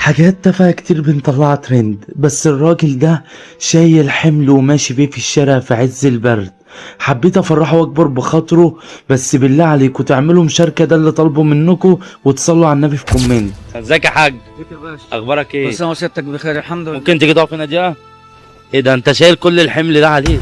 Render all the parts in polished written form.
حاجات تافهة كتير بنطلعها ترند، بس الراجل ده شايل حمل وماشي بيه في الشارع في عز البرد. حبيت افرحه واكبر بخاطره، بس بالله عليكم تعملوا مشاركة، ده اللي طالبه منكم، وتصلوا على النبي في كومنت. ازيك يا حاج؟ ازيك يا باشا؟ اخبارك ايه؟ كل سنه وسيادتك بخير الحمد لله. ممكن تيجي تقف هنا دقيقة؟ ايه ده انت شايل كل الحمل ده عليك؟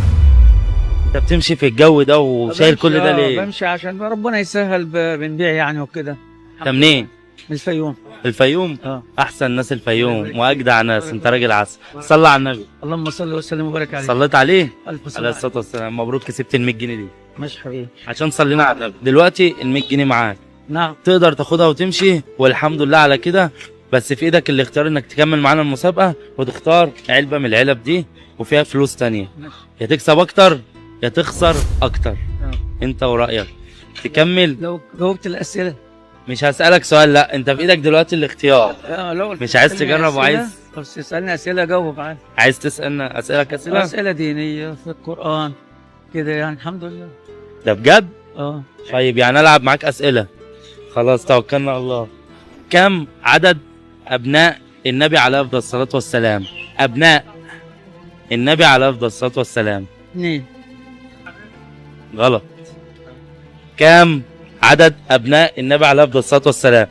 انت بتمشي في الجو ده وشايل كل ده ليه؟ بمشي عشان ربنا يسهل بنبيع يعني وكده. انت منين؟ من الفيوم. الفيوم؟ اه احسن ناس الفيوم واجدع ناس، انت راجل عسل. صلى على النبي. اللهم صل وسلم وبارك عليه. صليت عليه؟ الف عليه صلاه. الصلاة والسلام. مبروك كسبت ال 100 جنيه دي ماشي حبيبي. عشان صلينا على النبي. دلوقتي ال 100 جنيه معاك، نعم. تقدر تاخدها وتمشي والحمد لله على كده، بس في ايدك الاختيار انك تكمل معانا المسابقة وتختار علبة من العلب دي وفيها فلوس تانية، ماشي. يا تكسب اكتر يا تخسر اكتر. آه. انت ورأيك تكمل. لو جاوبت الاسئله. مش هسألك سؤال، لا انت في ايدك دلوقتي الاختيار. لو مش عايز تسألني تجرب أسئلة، وعايز بس تسالني اسئله جاوب عادي. عايز تسألنا اسألك اسئلة؟ اسئله دينيه في القران كده يعني الحمد لله. ده بجد؟ اه طيب يعني العب معاك اسئلة. خلاص توكلنا على الله. كم عدد ابناء النبي عليه افضل الصلاة والسلام؟ ابناء النبي عليه افضل الصلاة والسلام. 2. غلط. كم عدد ابناء النبي عليه افضل الصلاه والسلام؟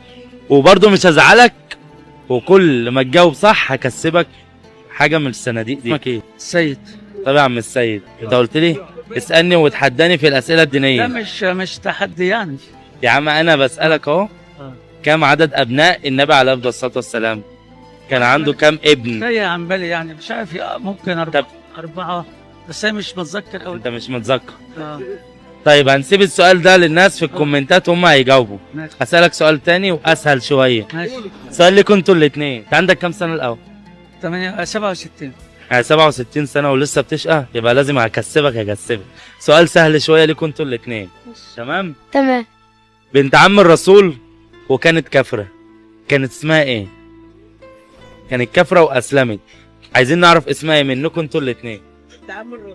وبرضه مش هزعلك، وكل ما تجاوب صح هكسبك حاجه من الصناديق دي. اسمك ايه؟ السيد. طب يا عم السيد، انت قلت لي اسالني وتحداني في الاسئله لا الدينيه. مش تحدي يعني. يا عم انا بسالك اهو. آه. كم عدد ابناء النبي عليه افضل الصلاه والسلام؟ كان عنده كم ابن؟ جاية عن بالي يعني مش عارف ممكن طب. 4 بس انا مش متذكر قوي. انت مش متذكر. اه طيب هنسيب السؤال ده للناس في الكومنتات هم هيجاوبوا. ماشي هسالك سؤال تاني واسهل شويه. ماشي. سؤال لكم انتوا الاثنين. انت عندك كم سنه الاول؟ 67. يعني 67 سنة ولسه بتشقى، يبقى لازم هكسبك. سؤال سهل شوية ليكوا انتوا الاتنين. تمام؟ تمام. بنت عم الرسول وكانت كافرة، كانت اسمها ايه؟ كانت كافرة وأسلمت، عايزين نعرف اسمها ايه منكم انتوا الاتنين.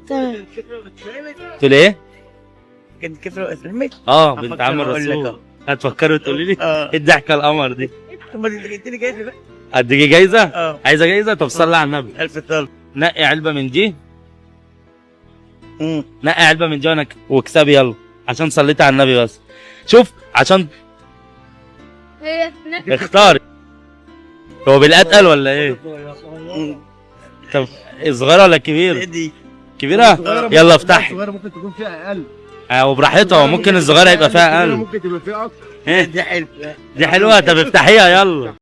تمام. تقول ايه؟ كانت كفر واسلمت. اه بنت عم أفكر وأقول لك الرسول. أهو. هتفكروا تقولي لي؟ اه ايه الضحكة القمر دي؟ طب انت جبت لي جايزه بقى. هتديكي جايزة؟ اه عايزة جايزة؟ طب صلي على النبي. الف طالب. نقي علبة من دي، نقي علبة من دي واكسبي يلا، عشان صليت على النبي بس. شوف عشان هي اختاري. هو بالاتقل ولا ايه؟ طب صغيرة ولا كبير؟ دي كبيرة؟ يلا افتحي. الصغيرة ممكن تكون فيها أقل. وبراحتها، ممكن الصغيرة يبقى فيها اقل. ممكن تبقى فيها أكتر. ايه دي حلوه. دي حلوة، طب افتحيها يلا.